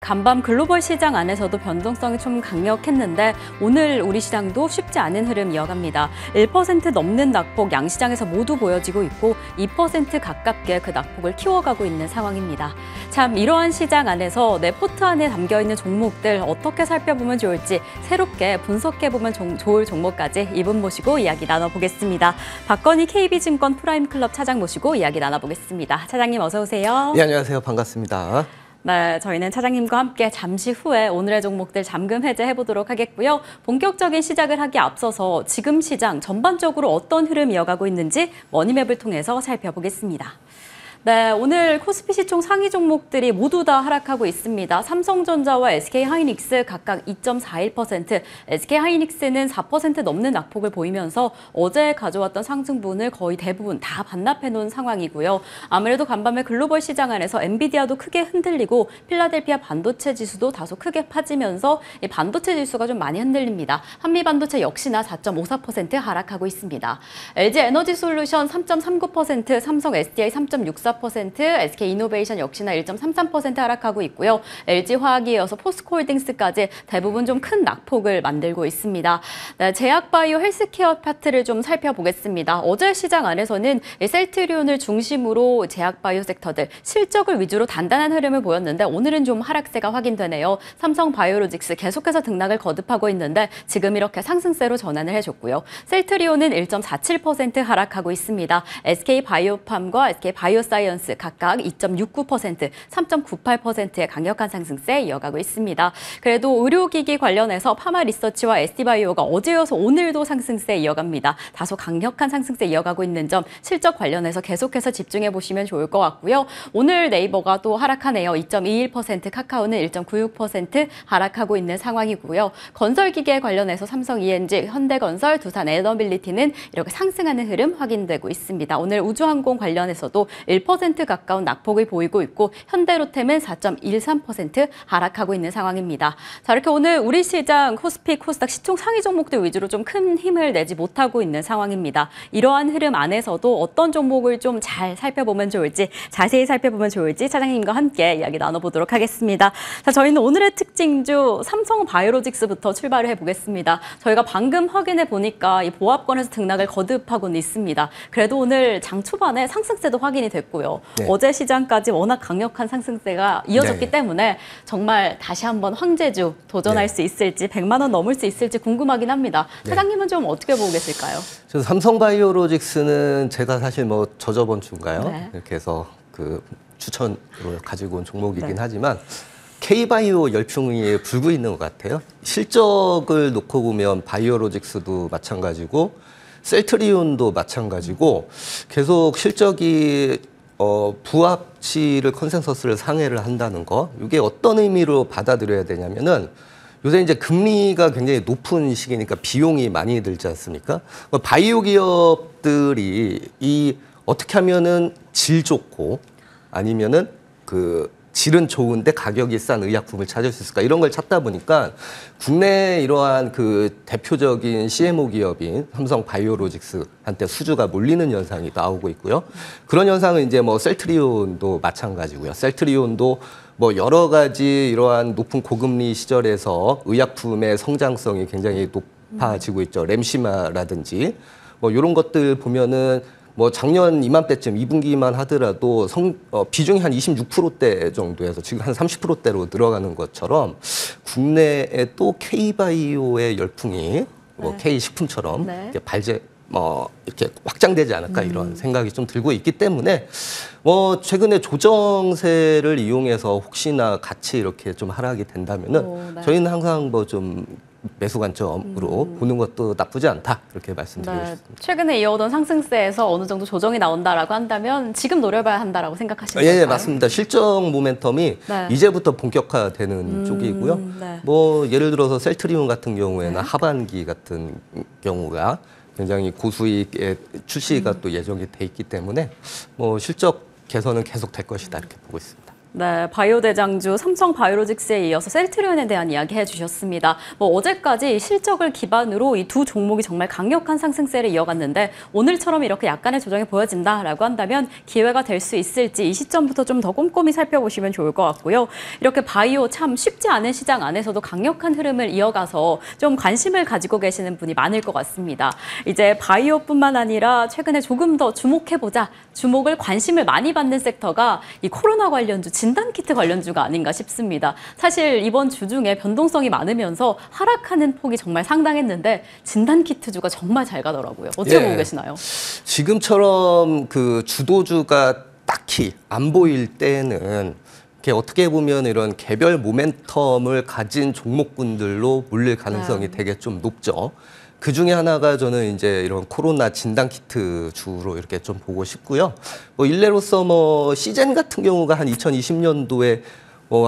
간밤 글로벌 시장 안에서도 변동성이 좀 강력했는데 오늘 우리 시장도 쉽지 않은 흐름 이어갑니다. 1% 넘는 낙폭 양시장에서 모두 보여지고 있고 2% 가깝게 그 낙폭을 키워가고 있는 상황입니다. 참 이러한 시장 안에서 내 포트 안에 담겨있는 종목들 어떻게 살펴보면 좋을지 새롭게 분석해보면 좋을 종목까지 이분 모시고 이야기 나눠보겠습니다. 박건희 KB증권 프라임클럽 차장 모시고 이야기 나눠보겠습니다. 차장님 어서 오세요. 네, 안녕하세요. 반갑습니다. 네, 저희는 차장님과 함께 잠시 후에 오늘의 종목들 잠금 해제해보도록 하겠고요. 본격적인 시작을 하기 앞서서 지금 시장 전반적으로 어떤 흐름 이어가고 있는지 머니맵을 통해서 살펴보겠습니다. 네, 오늘 코스피 시총 상위 종목들이 모두 다 하락하고 있습니다. 삼성전자와 SK하이닉스 각각 2.41%, SK하이닉스는 4% 넘는 낙폭을 보이면서 어제 가져왔던 상승분을 거의 대부분 다 반납해 놓은 상황이고요. 아무래도 간밤에 글로벌 시장 안에서 엔비디아도 크게 흔들리고 필라델피아 반도체 지수도 다소 크게 파지면서 이 반도체 지수가 좀 많이 흔들립니다. 한미반도체 역시나 4.54% 하락하고 있습니다. LG에너지솔루션 3.39%, 삼성 SDI 3.64%, SK이노베이션 역시나 1.33% 하락하고 있고요. LG화학에 이어서 포스코홀딩스까지 대부분 좀 큰 낙폭을 만들고 있습니다. 네, 제약바이오 헬스케어 파트를 좀 살펴보겠습니다. 어제 시장 안에서는 셀트리온을 중심으로 제약바이오 섹터들 실적을 위주로 단단한 흐름을 보였는데 오늘은 좀 하락세가 확인되네요. 삼성바이오로직스 계속해서 등락을 거듭하고 있는데 지금 이렇게 상승세로 전환을 해줬고요. 셀트리온은 1.47% 하락하고 있습니다. SK바이오팜과 SK바이오사이언스 각각 2.69%, 3.98%의 강력한 상승세 이어가고 있습니다. 그래도 의료기기 관련해서 파마리서치와 SD바이오가 어제여서 오늘도 상승세 이어갑니다. 다소 강력한 상승세 이어가고 있는 점 실적 관련해서 계속해서 집중해 보시면 좋을 것 같고요. 오늘 네이버가 또 하락하네요. 2.21%, 카카오는 1.96% 하락하고 있는 상황이고요. 건설기계 관련해서 삼성 ENG, 현대건설, 두산 에너빌리티는 이렇게 상승하는 흐름 확인되고 있습니다. 오늘 우주항공 관련해서도 1% 가까운 낙폭을 보이고 있고 현대로템은 4.13% 하락하고 있는 상황입니다. 자, 이렇게 오늘 우리 시장 코스피, 코스닥 시총 상위 종목들 위주로 좀 큰 힘을 내지 못하고 있는 상황입니다. 이러한 흐름 안에서도 어떤 종목을 좀 잘 살펴보면 좋을지, 자세히 살펴보면 좋을지 차장님과 함께 이야기 나눠보도록 하겠습니다. 자, 저희는 오늘의 특징주 삼성바이오로직스부터 출발을 해보겠습니다. 저희가 방금 확인해 보니까 이 보합권에서 등락을 거듭하고는 있습니다. 그래도 오늘 장 초반에 상승세도 확인이 됐고요. 네. 어제 시장까지 워낙 강력한 상승세가 이어졌기 때문에 정말 다시 한번 황제주 도전할 수 있을지 100만 원 넘을 수 있을지 궁금하긴 합니다. 차장님은 좀 어떻게 보고 계실까요? 저 삼성바이오로직스는 제가 사실 뭐 저저번 주인가요? 네. 이렇게 해서 그 추천으로 가지고 온 종목이긴 하지만 K바이오 열풍이 불고 있는 것 같아요. 실적을 놓고 보면 바이오로직스도 마찬가지고 셀트리온도 마찬가지고 계속 실적이 부합치를 컨센서스를 상회를 한다는 거, 이게 어떤 의미로 받아들여야 되냐면은 요새 이제 금리가 굉장히 높은 시기니까 비용이 많이 들지 않습니까? 바이오 기업들이 이 어떻게 하면은 질 좋고 아니면은 그 질은 좋은데 가격이 싼 의약품을 찾을 수 있을까, 이런 걸 찾다 보니까 국내 이러한 그 대표적인 CMO 기업인 삼성바이오로직스한테 수주가 몰리는 현상이 나오고 있고요. 그런 현상은 이제 뭐 셀트리온도 마찬가지고요. 셀트리온도 뭐 여러 가지 이러한 높은 고금리 시절에서 의약품의 성장성이 굉장히 높아지고 있죠. 램시마라든지 뭐 이런 것들 보면은 뭐 작년 이맘때쯤 2분기만 하더라도 비중이 한 26%대 정도에서 지금 한 30%대로 늘어가는 것처럼 국내에 또 K바이오의 열풍이 뭐 K식품처럼 이렇게 이렇게 확장되지 않을까, 이런 생각이 좀 들고 있기 때문에 뭐 최근에 조정세를 이용해서 혹시나 같이 이렇게 좀 하락이 된다면은 저희는 항상 뭐 좀 매수 관점으로 보는 것도 나쁘지 않다, 이렇게 말씀드리고 싶습니다. 최근에 이어오던 상승세에서 어느 정도 조정이 나온다라고 한다면 지금 노려봐야 한다라고 생각하시는 건가요? 예, 맞습니다. 실적 모멘텀이 이제부터 본격화되는 쪽이고요. 뭐 예를 들어서 셀트리온 같은 경우에는 하반기 같은 경우가 굉장히 고수익의 출시가 또 예정이 돼 있기 때문에 뭐 실적 개선은 계속 될 것이다, 이렇게 보고 있습니다. 네, 바이오 대장주 삼성 바이오로직스에 이어서 셀트리온에 대한 이야기 해주셨습니다. 어제까지 실적을 기반으로 이 두 종목이 정말 강력한 상승세를 이어갔는데 오늘처럼 이렇게 약간의 조정이 보여진다라고 한다면 기회가 될 수 있을지 이 시점부터 좀 더 꼼꼼히 살펴보시면 좋을 것 같고요. 이렇게 바이오 참 쉽지 않은 시장 안에서도 강력한 흐름을 이어가서 좀 관심을 가지고 계시는 분이 많을 것 같습니다. 이제 바이오뿐만 아니라 최근에 조금 더 주목해보자, 주목을 관심을 많이 받는 섹터가 이 코로나 관련주, 진단키트 관련주가 아닌가 싶습니다. 사실 이번 주 중에 변동성이 많으면서 하락하는 폭이 정말 상당했는데 진단키트주가 정말 잘 가더라고요. 어떻게 보고 계시나요? 지금처럼 그 주도주가 딱히 안 보일 때는 이렇게 어떻게 보면 이런 개별 모멘텀을 가진 종목군들로 몰릴 가능성이 되게 좀 높죠. 그 중에 하나가 저는 이제 이런 코로나 진단키트 주로 이렇게 좀 보고 싶고요. 일례로서 시젠 같은 경우가 한 2020년도에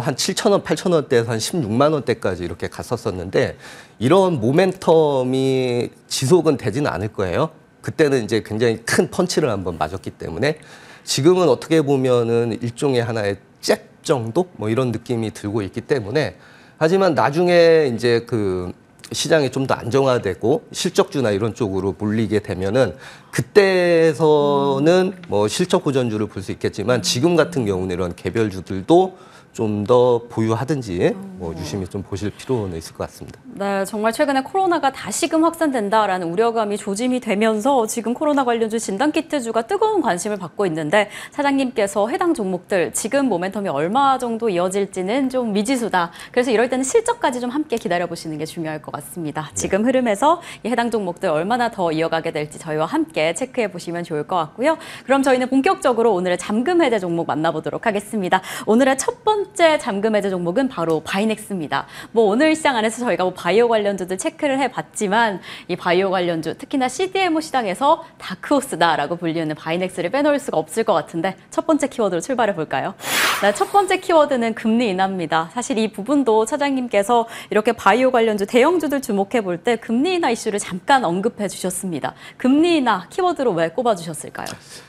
한 7,000원, 8,000원대에서 한 16만 원대까지 이렇게 갔었었는데 이런 모멘텀이 지속은 되지는 않을 거예요. 그때는 이제 굉장히 큰 펀치를 한번 맞았기 때문에 지금은 어떻게 보면은 일종의 하나의 잽 정도 이런 느낌이 들고 있기 때문에 하지만 나중에 이제 그 시장이 좀 더 안정화되고 실적주나 이런 쪽으로 몰리게 되면은 그때에서는 실적 호전주를 볼 수 있겠지만 지금 같은 경우는 이런 개별주들도 좀 더 보유하든지 유심히 좀 보실 필요는 있을 것 같습니다. 네, 정말 최근에 코로나가 다시금 확산된다라는 우려감이 조짐이 되면서 지금 코로나 관련주 진단키트주가 뜨거운 관심을 받고 있는데 사장님께서 해당 종목들 지금 모멘텀이 얼마 정도 이어질지는 좀 미지수다. 그래서 이럴 때는 실적까지 좀 함께 기다려보시는 게 중요할 것 같습니다. 지금 흐름에서 이 해당 종목들 얼마나 더 이어가게 될지 저희와 함께 체크해 보시면 좋을 것 같고요. 그럼 저희는 본격적으로 오늘의 잠금 해제 종목 만나보도록 하겠습니다. 오늘의 첫 번째 잠금 해제 종목은 바로 바이넥스입니다. 오늘 시장 안에서 저희가 바이오 관련주들 체크를 해봤지만 이 바이오 관련주, 특히나 CDMO 시장에서 다크호스다라고 불리는 바이넥스를 빼놓을 수가 없을 것 같은데 첫 번째 키워드로 출발해 볼까요? 네, 첫 번째 키워드는 금리 인하입니다. 사실 이 부분도 차장님께서 이렇게 바이오 관련주 대형주들 주목해 볼 때 금리 인하 이슈를 잠깐 언급해 주셨습니다. 금리 인하 키워드로 왜 꼽아 주셨을까요?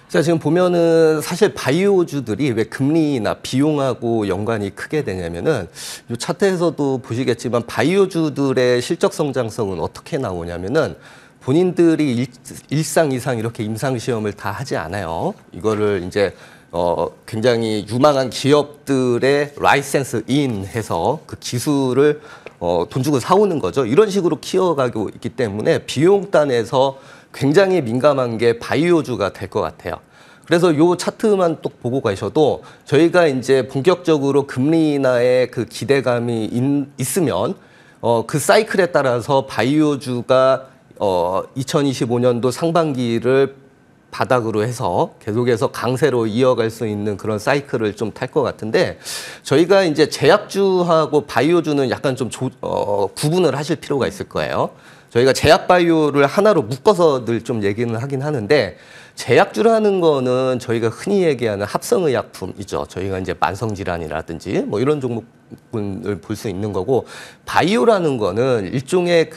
자, 지금 보면은 사실 바이오주들이 왜 금리나 비용하고 연관이 크게 되냐면은 이 차트에서도 보시겠지만 바이오주들의 실적 성장성은 어떻게 나오냐면은 본인들이 일상 이상 이렇게 임상시험을 다 하지 않아요. 이거를 이제 굉장히 유망한 기업들의 라이센스 인 해서 그 기술을 돈 주고 사오는 거죠. 이런 식으로 키워가고 있기 때문에 비용단에서 굉장히 민감한 게 바이오주가 될 것 같아요. 그래서 요 차트만 또 보고 가셔도 저희가 이제 본격적으로 금리 인하의 그 기대감이 있으면 그 사이클에 따라서 바이오주가 2025년도 상반기를 바닥으로 해서 계속해서 강세로 이어갈 수 있는 그런 사이클을 좀 탈 것 같은데 저희가 이제 제약주하고 바이오주는 약간 좀 구분을 하실 필요가 있을 거예요. 저희가 제약바이오를 하나로 묶어서 늘 좀 얘기는 하긴 하는데 제약주라는 거는 저희가 흔히 얘기하는 합성의약품이죠. 저희가 이제 만성질환이라든지 이런 종목을 볼 수 있는 거고 바이오라는 거는 일종의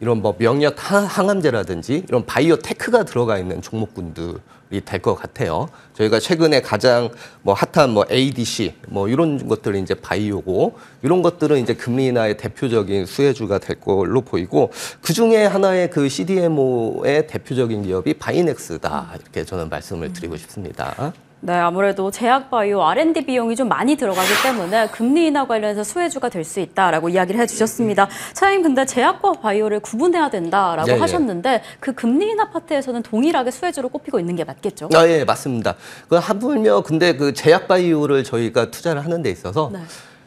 이런 명력 항암제라든지 이런 바이오 테크가 들어가 있는 종목군들이 될 것 같아요. 저희가 최근에 가장 핫한 ADC 이런 것들이 이제 바이오고 이런 것들은 이제 금리 인하의 대표적인 수혜주가 될 걸로 보이고 그 중에 하나의 그 CDMO의 대표적인 기업이 바이넥스다 이렇게 저는 말씀을 드리고 싶습니다. 네, 아무래도 제약바이오 R&D 비용이 좀 많이 들어가기 때문에 금리 인하 관련해서 수혜주가 될 수 있다라고 이야기를 해주셨습니다. 차장님, 근데 제약과 바이오를 구분해야 된다라고 하셨는데 그 금리 인하 파트에서는 동일하게 수혜주로 꼽히고 있는 게 맞겠죠? 예, 맞습니다. 하물며 근데 그 제약바이오를 저희가 투자를 하는 데 있어서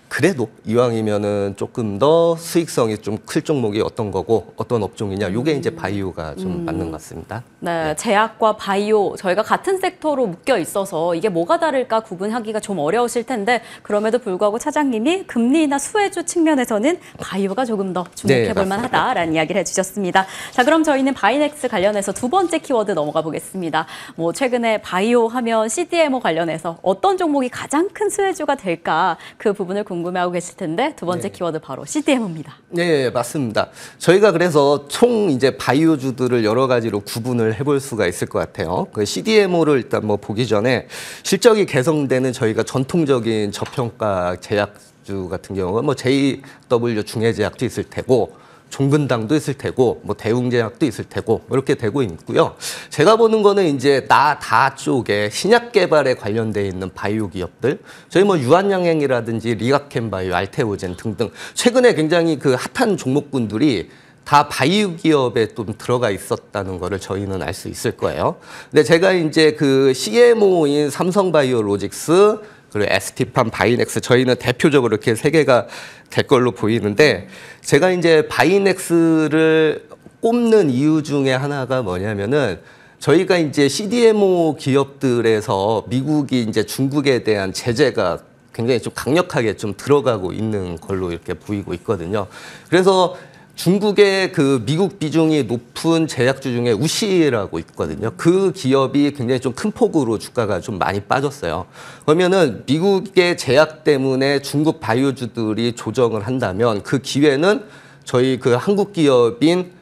그래도 이왕이면은 조금 더 수익성이 좀 클 종목이 어떤 거고 어떤 업종이냐 요게 이제 바이오가 좀 맞는 것 같습니다. 네, 제약과 바이오 저희가 같은 섹터로 묶여 있어서 이게 뭐가 다를까 구분하기가 좀 어려우실 텐데 그럼에도 불구하고 차장님이 금리 인하 수혜주 측면에서는 바이오가 조금 더 주목해 볼 만하다라는 이야기를 해주셨습니다. 자, 그럼 저희는 바이넥스 관련해서 두 번째 키워드 넘어가 보겠습니다. 최근에 바이오 하면 CDMO 관련해서 어떤 종목이 가장 큰 수혜주가 될까 그 부분을 궁금해하고 계실 텐데 두 번째 네. 키워드 바로 CDMO입니다. 네, 맞습니다. 저희가 그래서 총 이제 바이오주들을 여러 가지로 구분을 해볼 수가 있을 것 같아요. 그 CDMO를 일단 뭐 보기 전에 실적이 개선되는 저희가 전통적인 저평가 제약주 같은 경우는 뭐 JW 중해제약도 있을 테고 종근당도 있을 테고 뭐 대웅제약도 있을 테고 뭐 이렇게 되고 있고요. 제가 보는 거는 이제 다 쪽에 신약 개발에 관련돼 있는 바이오 기업들, 저희 뭐 유한양행이라든지 리가켄바이오, 알테오젠 등등 최근에 굉장히 그 핫한 종목군들이 다 바이오 기업에 좀 들어가 있었다는 거를 저희는 알 수 있을 거예요. 근데 제가 이제 그 CMO인 삼성바이오로직스 그리고 ST팜, 바이넥스 저희는 대표적으로 이렇게 세 개가 될 걸로 보이는데 제가 이제 바이넥스를 꼽는 이유 중에 하나가 뭐냐면은 저희가 이제 CDMO 기업들에서 미국이 이제 중국에 대한 제재가 굉장히 좀 강력하게 좀 들어가고 있는 걸로 이렇게 보이고 있거든요. 그래서 중국의 그 미국 비중이 높은 제약주 중에 우시라고 있거든요. 그 기업이 굉장히 좀 큰 폭으로 주가가 좀 많이 빠졌어요. 그러면은 미국의 제약 때문에 중국 바이오주들이 조정을 한다면 그 기회는 저희 그 한국 기업인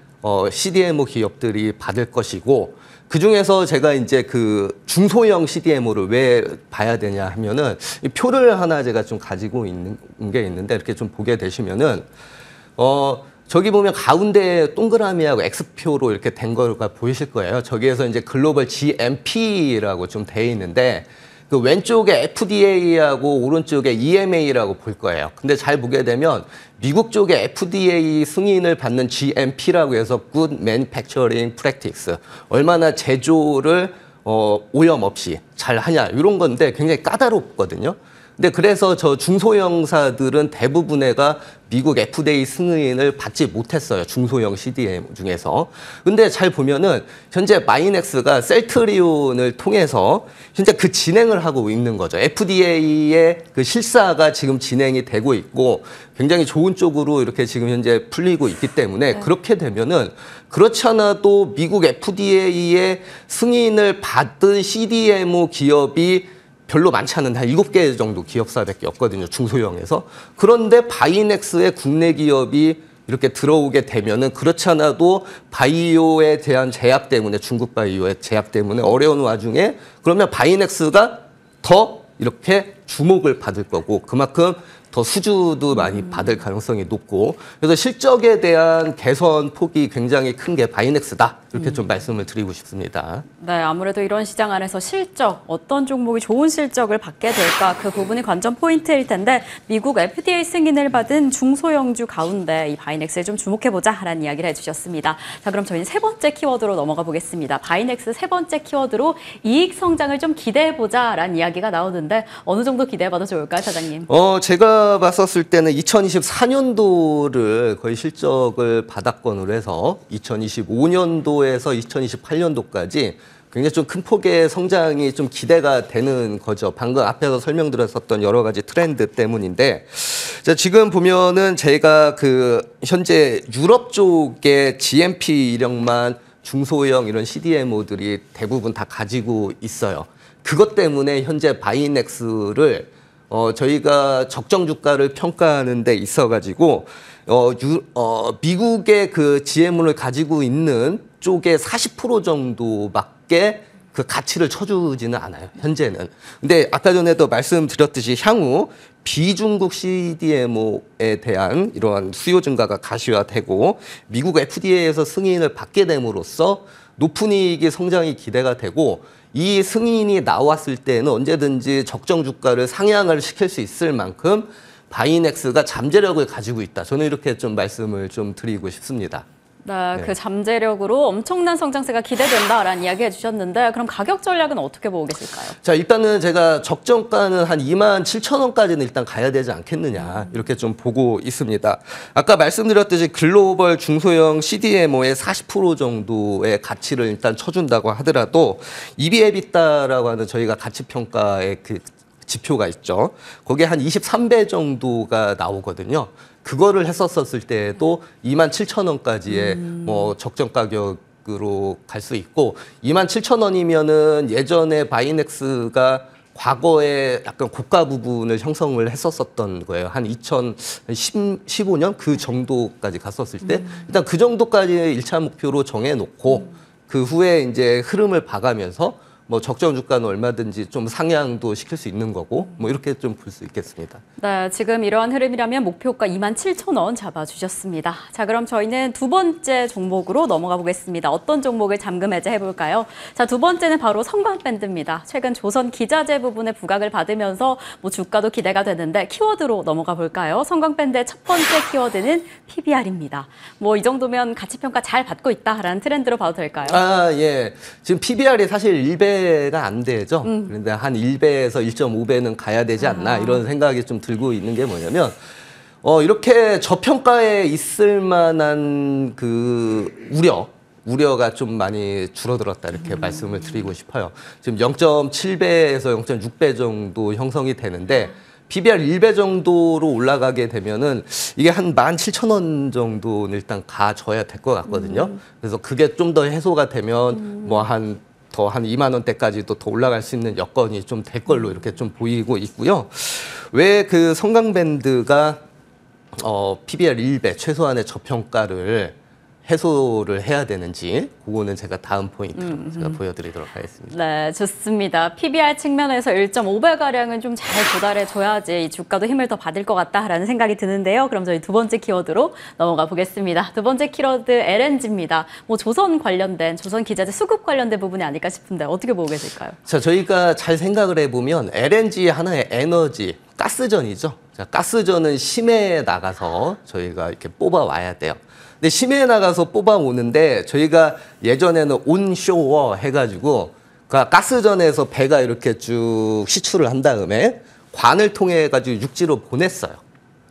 CDMO 기업들이 받을 것이고 그 중에서 제가 이제 그 중소형 CDMO를 왜 봐야 되냐 하면은 이 표를 하나 제가 좀 가지고 있는 게 있는데 이렇게 좀 보게 되시면은 저기 보면 가운데 동그라미하고 X표로 이렇게 된 거가 보이실 거예요. 저기에서 이제 글로벌 GMP라고 좀 돼 있는데 그 왼쪽에 FDA하고 오른쪽에 EMA라고 볼 거예요. 근데 잘 보게 되면 미국 쪽에 FDA 승인을 받는 GMP라고 해서 Good Manufacturing Practice, 얼마나 제조를 오염 없이 잘 하냐 이런 건데 굉장히 까다롭거든요. 근데 그래서 저 중소형사들은 대부분의가 미국 FDA 승인을 받지 못했어요. 중소형 CDM 중에서. 근데 잘 보면은 현재 마이넥스가 셀트리온을 통해서 현재 그 진행을 하고 있는 거죠. FDA의 그 실사가 지금 진행이 되고 있고 굉장히 좋은 쪽으로 이렇게 지금 현재 풀리고 있기 때문에 그렇게 되면은 그렇지 않아도 미국 FDA의 승인을 받은 CDMO 기업이 별로 많지 않은 한 7개 정도 기업사밖에 없거든요. 중소형에서. 그런데 바이넥스의 국내 기업이 이렇게 들어오게 되면은 그렇지 않아도 바이오에 대한 제약 때문에 중국 바이오의 제약 때문에 어려운 와중에 그러면 바이넥스가 더 이렇게 주목을 받을 거고 그만큼 더 수주도 많이 받을 가능성이 높고 그래서 실적에 대한 개선 폭이 굉장히 큰 게 바이넥스다 이렇게 좀 말씀을 드리고 싶습니다. 네, 아무래도 이런 시장 안에서 실적, 어떤 종목이 좋은 실적을 받게 될까 그 부분이 관전 포인트일 텐데 미국 FDA 승인을 받은 중소형주 가운데 이 바이넥스에 좀 주목해보자라는 이야기를 해주셨습니다. 자, 그럼 저희는 세 번째 키워드로 넘어가 보겠습니다. 바이넥스 세 번째 키워드로 이익 성장을 좀 기대해보자라는 이야기가 나오는데 어느 정도 기대해봐도 좋을까요, 사장님? 제가 봤었을 때는 2024년도를 거의 실적을 바닥권으로 해서 2025년도에서 2028년도까지 굉장히 좀 큰 폭의 성장이 좀 기대가 되는 거죠. 방금 앞에서 설명드렸었던 여러 가지 트렌드 때문인데, 자, 지금 보면은 제가 그 현재 유럽 쪽에 GMP 이력만 중소형 이런 CDMO들이 대부분 다 가지고 있어요. 그것 때문에 현재 바이넥스를 저희가 적정 주가를 평가하는 데 있어가지고, 미국의 그 GM을 가지고 있는 쪽에 40% 정도밖에 그 가치를 쳐주지는 않아요, 현재는. 근데 아까 전에도 말씀드렸듯이 향후 비중국 CDMO에 대한 이러한 수요 증가가 가시화되고 미국 FDA에서 승인을 받게 됨으로써 높은 이익의 성장이 기대가 되고 이 승인이 나왔을 때는 언제든지 적정 주가를 상향을 시킬 수 있을 만큼 바이넥스가 잠재력을 가지고 있다. 저는 이렇게 좀 말씀을 좀 드리고 싶습니다. 네, 그 잠재력으로 엄청난 성장세가 기대된다라는 이야기 해주셨는데 그럼 가격 전략은 어떻게 보고 계실까요? 자, 일단은 제가 적정가는 한 27,000원까지는 일단 가야 되지 않겠느냐 이렇게 좀 보고 있습니다. 아까 말씀드렸듯이 글로벌 중소형 CDMO의 40% 정도의 가치를 일단 쳐준다고 하더라도 EV/EBITDA라고 하는 저희가 가치평가의 그 지표가 있죠. 거기에 한 23배 정도가 나오거든요. 그거를 했었을 때에도 27,000원까지의 뭐 적정 가격으로 갈 수 있고 27,000원이면은 예전에 바이넥스가 과거에 약간 고가 부분을 형성을 했었었던 거예요. 한 2015년 그 정도까지 갔었을 때 일단 그 정도까지 1차 목표로 정해놓고 그 후에 이제 흐름을 봐가면서 뭐 적정 주가는 얼마든지 좀 상향도 시킬 수 있는 거고 뭐 이렇게 좀 볼 수 있겠습니다. 네, 지금 이러한 흐름이라면 목표가 27,000원 잡아주셨습니다. 자, 그럼 저희는 두 번째 종목으로 넘어가 보겠습니다. 어떤 종목을 잠금 해제해 볼까요? 자, 두 번째는 바로 성광밴드입니다. 최근 조선 기자재 부분에 부각을 받으면서 뭐 주가도 기대가 되는데 키워드로 넘어가 볼까요? 성광밴드의 첫 번째 키워드는 PBR입니다. 뭐 이 정도면 가치 평가 잘 받고 있다라는 트렌드로 봐도 될까요? 아, 예. 지금 PBR이 사실 1배가 안 되죠. 그런데 한 1배에서 1.5배는 가야 되지 않나 이런 생각이 좀 들고 있는 게 뭐냐면 이렇게 저평가에 있을 만한 그 우려가 좀 많이 줄어들었다 이렇게 말씀을 드리고 싶어요. 지금 0.7배에서 0.6배 정도 형성이 되는데 PBR 1배 정도로 올라가게 되면은 이게 한 17,000원 정도는 일단 가져야 될 것 같거든요. 그래서 그게 좀 더 해소가 되면 뭐 한 2만 원대까지도 더 올라갈 수 있는 여건이 좀 될 걸로 이렇게 좀 보이고 있고요. 왜 그 성광밴드가 PBR 1배 최소한의 저평가를 해소를 해야 되는지 그거는 제가 다음 포인트로 제가 보여드리도록 하겠습니다. 네, 좋습니다. PBR 측면에서 1.5배가량은 좀 잘 조달해줘야지 이 주가도 힘을 더 받을 것 같다라는 생각이 드는데요. 그럼 저희 두 번째 키워드로 넘어가 보겠습니다. 두 번째 키워드 LNG입니다. 뭐 조선 관련된, 조선 기자재 수급 관련된 부분이 아닐까 싶은데 어떻게 보고 계실까요? 자, 저희가 잘 생각을 해보면 LNG 하나의 에너지, 가스전이죠. 자, 가스전은 심해에 나가서 저희가 이렇게 뽑아와야 돼요. 근데 심해에 나가서 뽑아오는데 저희가 예전에는 온쇼어 해가지고 그 가스전에서 배가 이렇게 쭉 시출을 한 다음에 관을 통해 가지고 육지로 보냈어요.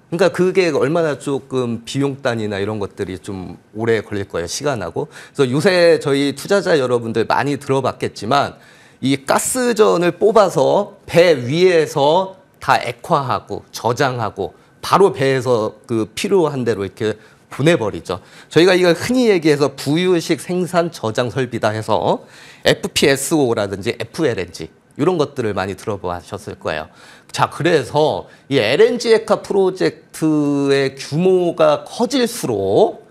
그러니까 그게 얼마나 조금 비용 단위나 이런 것들이 좀 오래 걸릴 거예요, 시간하고. 그래서 요새 저희 투자자 여러분들 많이 들어봤겠지만 이 가스전을 뽑아서 배 위에서 다 액화하고 저장하고 바로 배에서 그 필요한 대로 이렇게 보내버리죠. 저희가 이걸 흔히 얘기해서 부유식 생산 저장 설비다 해서 FPSO라든지 FLNG 이런 것들을 많이 들어보셨을 거예요. 자, 그래서 이 LNG 액화 프로젝트의 규모가 커질수록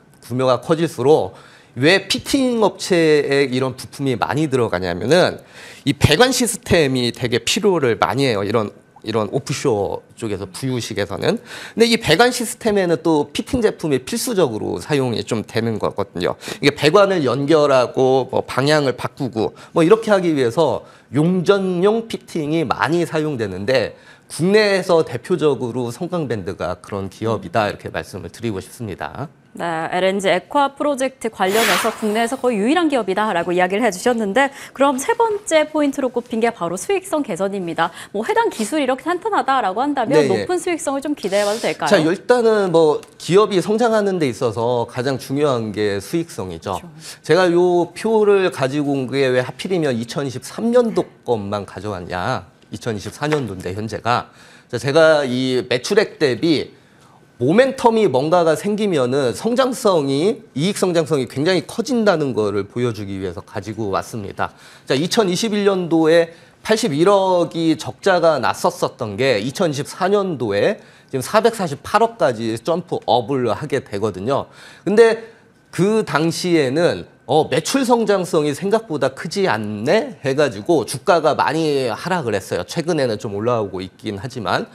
왜 피팅 업체에 이런 부품이 많이 들어가냐면은 이 배관 시스템이 되게 필요를 많이 해요. 이런 오프쇼어 쪽에서 부유식에서는. 근데 이 배관 시스템에는 또 피팅 제품이 필수적으로 사용이 좀 되는 거거든요. 이게 배관을 연결하고 뭐 방향을 바꾸고 뭐 이렇게 하기 위해서 용전용 피팅이 많이 사용되는데 국내에서 대표적으로 성광밴드가 그런 기업이다 이렇게 말씀을 드리고 싶습니다. 네, LNG 액화 프로젝트 관련해서 국내에서 거의 유일한 기업이다라고 이야기를 해주셨는데 그럼 세 번째 포인트로 꼽힌 게 바로 수익성 개선입니다. 뭐 해당 기술이 이렇게 탄탄하다라고 한다면 네, 높은 수익성을 좀 기대해봐도 될까요? 자, 일단은 뭐 기업이 성장하는 데 있어서 가장 중요한 게 수익성이죠. 그렇죠. 제가 요 표를 가지고 온 게 왜 하필이면 2023년도 것만 가져왔냐. 2024년도인데 현재가. 자, 제가 이 매출액 대비 모멘텀이 뭔가가 생기면은 이익 성장성이 굉장히 커진다는 거를 보여주기 위해서 가지고 왔습니다. 자, 2021년도에 81억이 적자가 났었던 게 2024년도에 지금 448억까지 점프업을 하게 되거든요. 근데 그 당시에는 매출 성장성이 생각보다 크지 않네 해가지고 주가가 많이 하락을 했어요. 최근에는 좀 올라오고 있긴 하지만.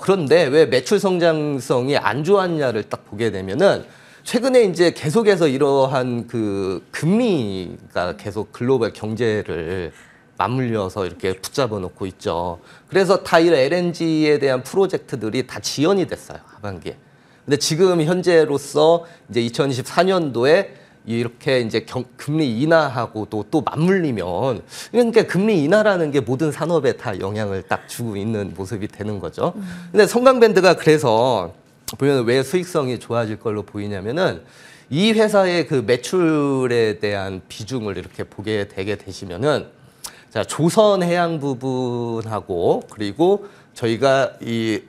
그런데 왜 매출 성장성이 안 좋았냐를 딱 보게 되면은 최근에 이제 계속해서 이러한 그 금리가 계속 글로벌 경제를 맞물려서 이렇게 붙잡아 놓고 있죠. 그래서 다 이런 LNG에 대한 프로젝트들이 다 지연이 됐어요, 하반기에. 근데 지금 현재로서 이제 2024년도에 이렇게 이제 금리 인하하고도 또 맞물리면 그러니까 금리 인하라는 게 모든 산업에 다 영향을 딱 주고 있는 모습이 되는 거죠. 근데 성광밴드가 그래서 보면 왜 수익성이 좋아질 걸로 보이냐면은 이 회사의 그 매출에 대한 비중을 이렇게 보게 되게 되시면은 자, 조선 해양 부분하고 그리고 저희가 이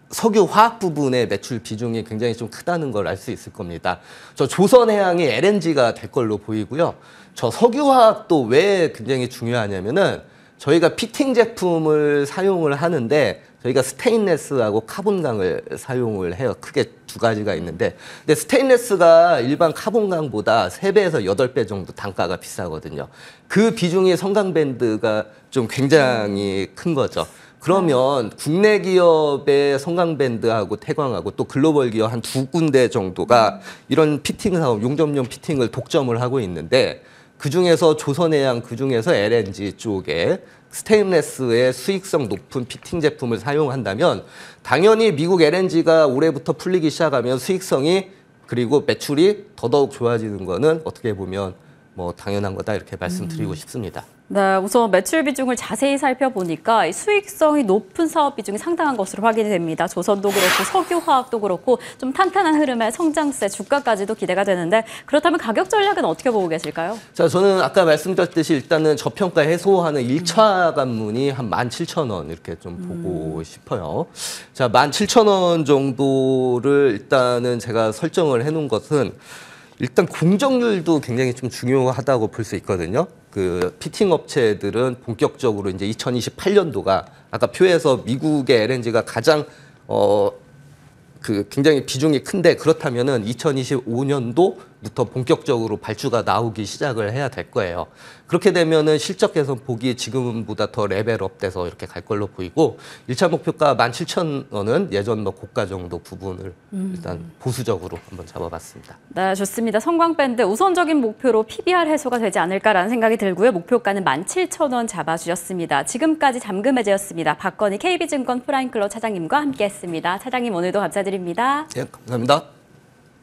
석유 화학 부분의 매출 비중이 굉장히 좀 크다는 걸 알 수 있을 겁니다. 저 조선해양이 LNG가 될 걸로 보이고요. 저 석유 화학도 왜 굉장히 중요하냐면은 저희가 피팅 제품을 사용을 하는데 저희가 스테인레스하고 카본강을 사용을 해요. 크게 두 가지가 있는데, 근데 스테인레스가 일반 카본강보다 3배에서 8배 정도 단가가 비싸거든요. 그 비중이 성강밴드가 좀 굉장히 큰 거죠. 그러면 국내 기업의 성강밴드하고 태광하고 또 글로벌 기업 한 2군데 정도가 이런 피팅 사업, 용접용 피팅을 독점을 하고 있는데, 그중에서 조선해양, 그중에서 LNG 쪽에 스테인레스의 수익성 높은 피팅 제품을 사용한다면 당연히 미국 LNG가 올해부터 풀리기 시작하면 수익성이 그리고 매출이 더더욱 좋아지는 거는 어떻게 보면 뭐 당연한 거다 이렇게 말씀드리고 싶습니다. 네, 우선 매출 비중을 자세히 살펴보니까 이 수익성이 높은 사업 비중이 상당한 것으로 확인이 됩니다. 조선도 그렇고 석유화학도 그렇고 좀 탄탄한 흐름의 성장세, 주가까지도 기대가 되는데, 그렇다면 가격 전략은 어떻게 보고 계실까요? 자, 저는 아까 말씀드렸듯이 일단은 저평가 해소하는 1차 관문이 한 17,000원 이렇게 좀 보고 싶어요. 자, 17,000원 정도를 일단은 제가 설정을 해놓은 것은 일단 공정률도 굉장히 좀 중요하다고 볼 수 있거든요. 그 피팅 업체들은 본격적으로 이제 2028년도가 아까 표에서 미국의 LNG가 가장 그 굉장히 비중이 큰데, 그렇다면은 2025년도부터 본격적으로 발주가 나오기 시작을 해야 될 거예요. 그렇게 되면은 실적 개선 폭이 지금보다 더 레벨업 돼서 이렇게 갈 걸로 보이고, 1차 목표가 17,000원은 예전 뭐 고가 정도 부분을 일단 보수적으로 한번 잡아봤습니다. 네, 좋습니다. 성광밴드 우선적인 목표로 PBR 해소가 되지 않을까라는 생각이 들고요. 목표가는 17,000원 잡아주셨습니다. 지금까지 잠금 해제였습니다. 박건희 KB증권 프라임클럽 차장님과 함께했습니다. 차장님 오늘도 감사드립니다. 예, 감사합니다.